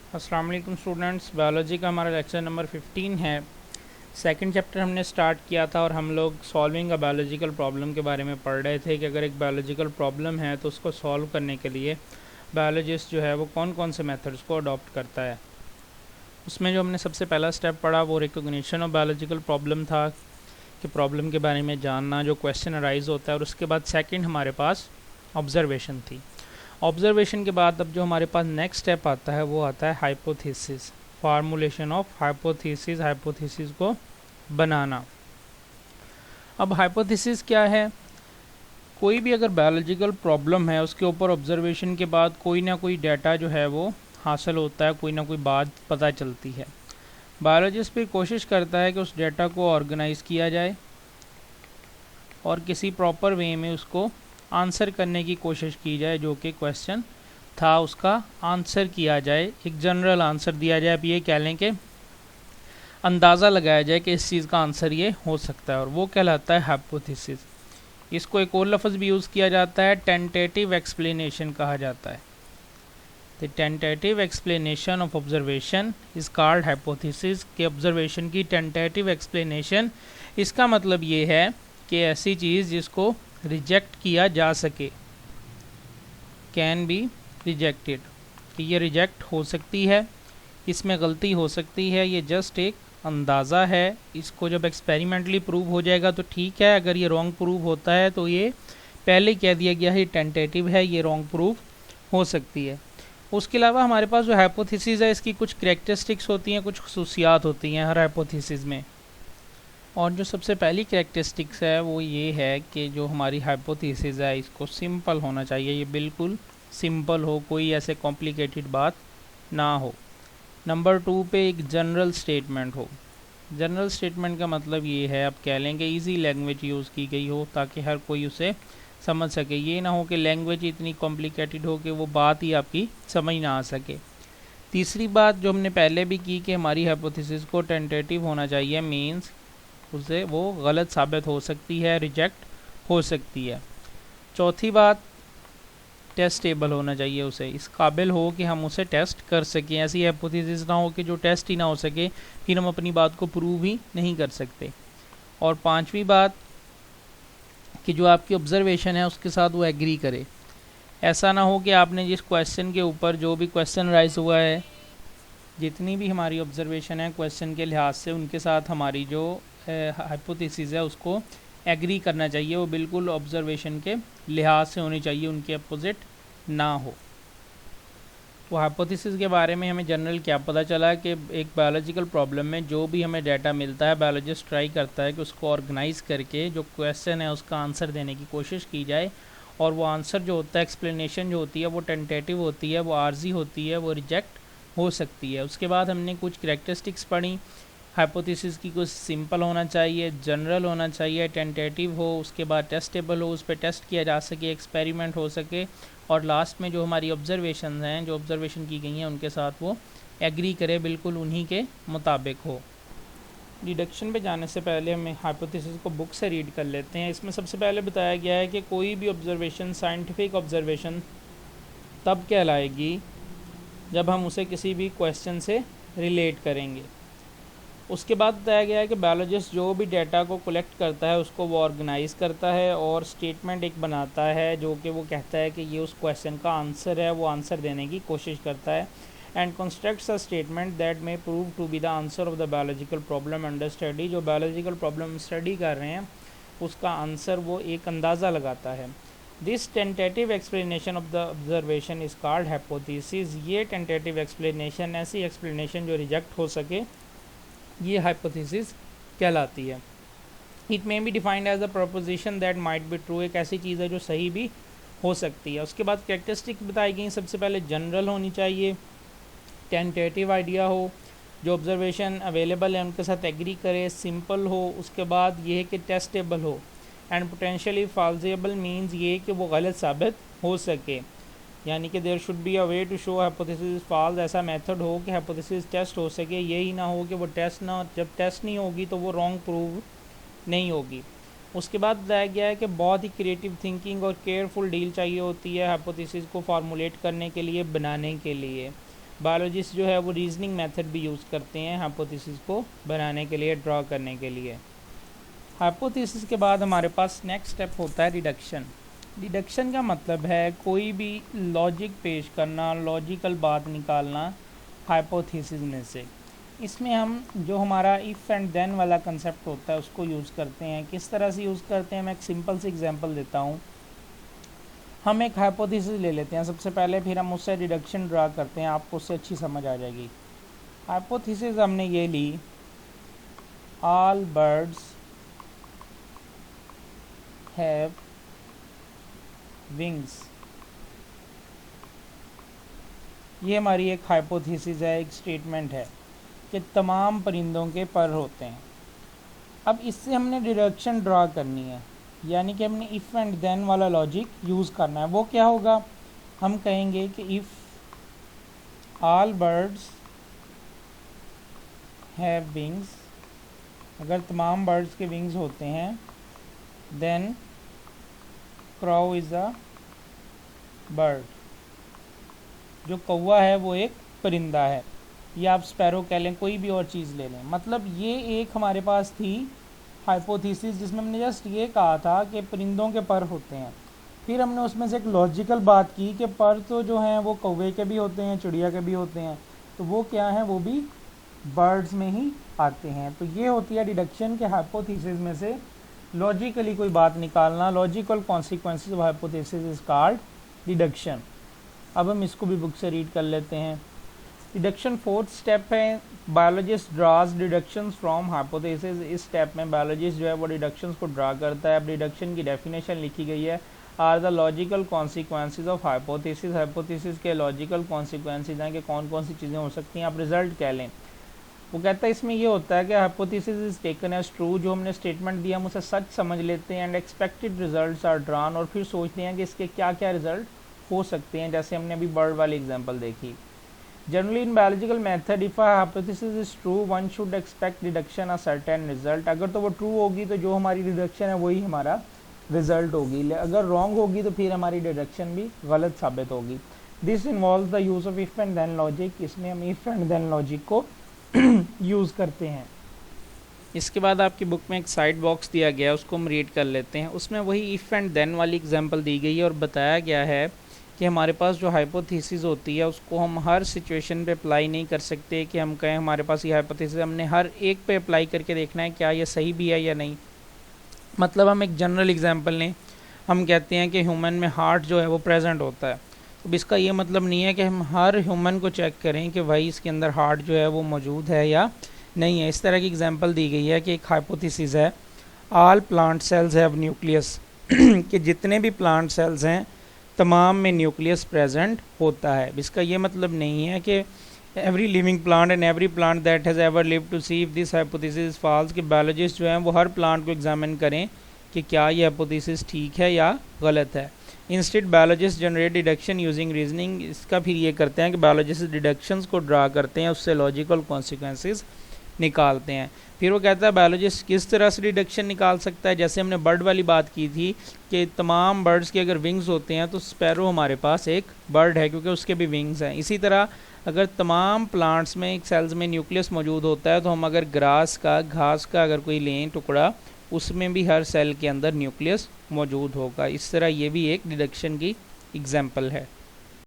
अस्सलाम वालेकुम students, biology का हमारा लेक्चर नंबर 15 है। सेकंड चैप्टर हमने स्टार्ट किया था और हम लोग सॉल्विंग अ बायोलॉजिकल प्रॉब्लम के बारे में पढ़ रहे थे कि अगर एक बायोलॉजिकल प्रॉब्लम है तो उसको सॉल्व करने के लिए बायोलॉजिस्ट जो है वो कौन कौन से मेथड्स को अडॉप्ट करता है। उसमें जो हमने सबसे पहला स्टेप पढ़ा वो रिकॉग्निशन ऑफ बायोलॉजिकल प्रॉब्लम था कि प्रॉब्लम के बारे में जानना, जो क्वेश्चन अराइज होता है। और उसके बाद सेकेंड हमारे पास ऑब्जर्वेशन थी। ऑब्जर्वेशन के बाद अब जो हमारे पास नेक्स्ट स्टेप आता है वो आता है hypothesis, formulation of hypothesis, hypothesis को बनाना। अब हाइपोथेसिस क्या है? कोई भी अगर बायोलॉजिकल प्रॉब्लम है उसके ऊपर ऑब्जर्वेशन के बाद कोई ना कोई डाटा जो है वो हासिल होता है, कोई ना कोई बात पता चलती है। बायोलॉजिस्ट फिर कोशिश करता है कि उस डाटा को ऑर्गेनाइज किया जाए और किसी प्रॉपर वे में उसको आंसर करने की कोशिश की जाए, जो कि क्वेश्चन था उसका आंसर किया जाए, एक जनरल आंसर दिया जाए। अब ये कह लें कि अंदाज़ा लगाया जाए कि इस चीज़ का आंसर ये हो सकता है, और वो कहलाता है हाइपोथेसिस। इसको एक और लफ्ज़ भी यूज़ किया जाता है, टेंटेटिव एक्सप्लेनेशन कहा जाता है। The tentative explanation of observation is called hypothesis. के ऑब्जर्वेशन की टेंटेटिव एक्सप्लेनेशन, इसका मतलब ये है कि ऐसी चीज़ जिसको रिजेक्ट किया जा सके, कैन बी रिजेक्टेड, कि ये रिजेक्ट हो सकती है, इसमें गलती हो सकती है, ये जस्ट एक अंदाज़ा है। इसको जब एक्सपेरिमेंटली प्रूव हो जाएगा तो ठीक है, अगर ये रॉन्ग प्रूव होता है तो ये पहले कह दिया गया है टेंटेटिव है, ये रॉन्ग प्रूव हो सकती है। उसके अलावा हमारे पास जो हाइपोथेसिस है इसकी कुछ करैक्टरिस्टिक्स होती हैं, कुछ खसूसियात होती हैं हर हाइपोथेसिस में। और जो सबसे पहली कैरेक्टरिस्टिक्स है वो ये है कि जो हमारी हाइपोथेसिस है इसको सिंपल होना चाहिए, ये बिल्कुल सिंपल हो, कोई ऐसे कॉम्प्लिकेटेड बात ना हो। नंबर 2 पे एक जनरल स्टेटमेंट हो। जनरल स्टेटमेंट का मतलब ये है, आप कह लेंगे इजी लैंग्वेज यूज़ की गई हो ताकि हर कोई उसे समझ सके। ये ना हो कि लैंग्वेज इतनी कॉम्प्लिकेटेड हो कि वो बात ही आपकी समझ ना आ सके। तीसरी बात जो हमने पहले भी की कि हमारी हाइपोथेसिस को टेंटेटिव होना चाहिए, मीन्स उसे वो गलत साबित हो सकती है, रिजेक्ट हो सकती है। चौथी बात, टेस्टेबल होना चाहिए, उसे इस काबिल हो कि हम उसे टेस्ट कर सकें। ऐसी हाइपोथेसिस ना हो कि जो टेस्ट ही ना हो सके, फिर हम अपनी बात को प्रूव ही नहीं कर सकते। और पांचवी बात कि जो आपकी ऑब्जर्वेशन है उसके साथ वो एग्री करे। ऐसा ना हो कि आपने जिस क्वेश्चन के ऊपर, जो भी क्वेश्चन राइज हुआ है, जितनी भी हमारी ऑब्जर्वेशन है क्वेश्चन के लिहाज से, उनके साथ हमारी जो हाइपोथेसिस है उसको एग्री करना चाहिए, वो बिल्कुल ऑब्जर्वेशन के लिहाज से होनी चाहिए, उनके अपोजिट ना हो। तो हाइपोथेसिस के बारे में हमें जनरल क्या पता चला कि एक बायोलॉजिकल प्रॉब्लम में जो भी हमें डाटा मिलता है, बायोलॉजिस्ट ट्राई करता है कि उसको ऑर्गेनाइज करके जो क्वेश्चन है उसका आंसर देने की कोशिश की जाए। और वो आंसर जो होता है, एक्सप्लेनेशन जो होती है, वो टेंटेटिव होती है, वो आर्जी होती है, वो रिजेक्ट हो सकती है। उसके बाद हमने कुछ करैक्टरिस्टिक्स पढ़ी हाइपोथेसिस की। कुछ सिंपल होना चाहिए, जनरल होना चाहिए, टेंटेटिव हो, उसके बाद टेस्टेबल हो, उस पर टेस्ट किया जा सके, एक्सपेरिमेंट हो सके, और लास्ट में जो हमारी ऑब्जर्वेशन हैं, जो ऑब्जर्वेशन की गई हैं, उनके साथ वो एग्री करे, बिल्कुल उन्हीं के मुताबिक हो। डिडक्शन पे जाने से पहले हम हाइपोथेसिस को बुक से रीड कर लेते हैं। इसमें सबसे पहले बताया गया है कि कोई भी ऑब्जर्वेशन साइंटिफिक ऑब्जर्वेशन तब कहलाएगी जब हम उसे किसी भी क्वेश्चन से रिलेट करेंगे। उसके बाद बताया गया है कि बायोलॉजिस्ट जो भी डाटा को कलेक्ट करता है उसको वो ऑर्गेनाइज करता है और स्टेटमेंट एक बनाता है, जो कि वो कहता है कि ये उस क्वेश्चन का आंसर है, वो आंसर देने की कोशिश करता है। And constructs a statement that may prove to be the answer of the biological problem under study. जो बायोलॉजिकल प्रॉब्लम स्टडी कर रहे हैं उसका आंसर वो एक अंदाज़ा लगाता है। This tentative explanation of the observation is called hypothesis. ये टेंटेटिव एक्सप्लेनेशन, ऐसी एक्सप्लेनेशन जो रिजेक्ट हो सके, ये हाइपोथेसिस कहलाती है। It may be defined as a proposition that might be true. एक ऐसी चीज़ है जो सही भी हो सकती है। उसके बाद कैरेक्टरिस्टिक बताई गई, सबसे पहले जनरल होनी चाहिए, टेंटेटिव आइडिया हो, जो ऑब्जर्वेशन अवेलेबल है उनके साथ एग्री करे, सिंपल हो। उसके बाद ये है कि टेस्टेबल हो, एंड पोटेंशियली फॉल्सेबल मीन्स ये कि वो गलत साबित हो सके, यानी कि there should be a way to show hypothesis false. ऐसा मेथड हो कि हाइपोथेसिस टेस्ट हो सके, यही ना हो कि वो टेस्ट ना, जब टेस्ट नहीं होगी तो वो रॉन्ग प्रूव नहीं होगी। उसके बाद बताया गया है कि बहुत ही क्रिएटिव थिंकिंग और केयरफुल डील चाहिए होती है हाइपोथेसिस को फार्मूलेट करने के लिए, बनाने के लिए। बायोलॉजिस्ट जो है वो रीजनिंग मेथड भी यूज़ करते हैं हाइपोथेसिस को बनाने के लिए, ड्रॉ करने के लिए। हाइपोथेसिस के बाद हमारे पास नेक्स्ट स्टेप होता है डिडक्शन। डिडक्शन का मतलब है कोई भी लॉजिक पेश करना, लॉजिकल बात निकालना हाइपोथेसिस में से। इसमें हम जो हमारा इफ़ एंड देन वाला कंसेप्ट होता है उसको यूज़ करते हैं। किस तरह से यूज़ करते हैं, मैं एक सिंपल सी एग्जांपल देता हूँ। हम एक हाइपोथेसिस ले लेते हैं सबसे पहले, फिर हम उससे डिडक्शन ड्रा करते हैं, आपको उससे अच्छी समझ आ जाएगी। हाइपोथेसिस हमने ये ली, ऑल बर्ड्स हैव विंग्स। ये हमारी एक हाइपोथेसिस है, एक स्टेटमेंट है कि तमाम परिंदों के पर होते हैं। अब इससे हमने डिडक्शन ड्रा करनी है, यानी कि हमने इफ़ एंड देन वाला लॉजिक यूज़ करना है। वो क्या होगा, हम कहेंगे कि if all birds have wings, अगर तमाम बर्ड्स के विंग्स होते हैं, then crow is a bird. जो कौवा है वो एक परिंदा है, या आप स्पैरो कह लें, कोई भी और चीज़ ले लें। मतलब ये एक हमारे पास थी हाइपोथेसिस जिसमें हमने जस्ट ये कहा था कि परिंदों के पर होते हैं। फिर हमने उसमें से एक लॉजिकल बात की कि पर तो जो हैं वो कौवे के भी होते हैं, चिड़िया के भी होते हैं, तो वो क्या हैं, वो भी बर्ड्स में ही आते हैं। तो ये होती है डिडक्शन के हाइपोथेसिस में से लॉजिकली कोई बात निकालना। Logical consequences of hypothesis is called deduction. अब हम इसको भी बुक से रीड कर लेते हैं। डिडक्शन फोर्थ स्टेप है, biologist draws deductions from hypothesis. इस स्टेप में बायोलॉजिस्ट जो है वो डिडक्शंस को ड्रा करता है। अब डिडक्शन की डेफिनेशन लिखी गई है, are the logical consequences of hypothesis. Hypothesis के लॉजिकल कॉन्सिक्वेंसेज हैं कि कौन कौन सी चीज़ें हो सकती हैं, आप रिजल्ट कह लें। वो कहता है इसमें ये होता है कि hypothesis is taken as true, जो हमने स्टेटमेंट दिया हम उसे सच समझ लेते हैं, and expected results are drawn, और फिर सोचते हैं कि इसके क्या क्या रिजल्ट हो सकते हैं, जैसे हमने अभी बर्ड वाली एग्जांपल देखी। Generally in biological method if a hypothesis is true one should expect deduction a certain result. अगर तो वो ट्रू होगी तो जो हमारी डिडक्शन है वही हमारा रिजल्ट होगी, अगर रॉन्ग होगी तो फिर हमारी डिडक्शन भी गलत साबित होगी। This involve the use of if and then logic. इसमें हम इफ एंड देन लॉजिक को यूज़ करते हैं। इसके बाद आपकी बुक में एक साइड बॉक्स दिया गया है, उसको हम रीड कर लेते हैं। उसमें वही इफ़ एंड देन वाली एग्जांपल दी गई है और बताया गया है कि हमारे पास जो हाइपोथेसिस होती है उसको हम हर सिचुएशन पे अप्लाई नहीं कर सकते कि हम कहें हमारे पास ये हाइपोथेसिस, हमने हर एक पे अप्लाई करके देखना है क्या ये सही भी है या नहीं। मतलब हम एक जनरल एग्जांपल लें, हम कहते हैं कि ह्यूमन में हार्ट जो है वो प्रेजेंट होता है। अब इसका ये मतलब नहीं है कि हम हर ह्यूमन को चेक करें कि भाई इसके अंदर हार्ट जो है वो मौजूद है या नहीं है। इस तरह की एग्जांपल दी गई है कि एक हाइपोथेसिस है, all plant cells have nucleus, कि जितने भी प्लांट सेल्स हैं तमाम में न्यूक्लियस प्रेजेंट होता है। इसका ये मतलब नहीं है कि every living plant and every plant that has ever live to see if this hypothesis false, कि बायोलॉजिस्ट जो हैं वो हर प्लांट को एग्जामिन करें कि क्या ये हाइपोथेसिस ठीक है या गलत है। Instead biologist generate deduction using reasoning. इसका फिर ये करते हैं कि बायोलॉजिस्ट डिडक्शंस को ड्रा करते हैं, उससे लॉजिकल कॉन्सिक्वेंसेस निकालते हैं। फिर वो कहता है बायोलॉजिस्ट किस तरह से डिडक्शन निकाल सकता है, जैसे हमने बर्ड वाली बात की थी कि तमाम बर्ड्स के अगर विंग्स होते हैं तो स्पैरो हमारे पास एक बर्ड है क्योंकि उसके भी विंग्स हैं। इसी तरह अगर तमाम प्लांट्स में एक सेल्स में न्यूक्लियस मौजूद होता है तो हम अगर ग्रास का, घास का अगर कोई लें टुकड़ा, उसमें भी हर सेल के अंदर न्यूक्लियस मौजूद होगा। इस तरह ये भी एक डिडक्शन की एग्जाम्पल है।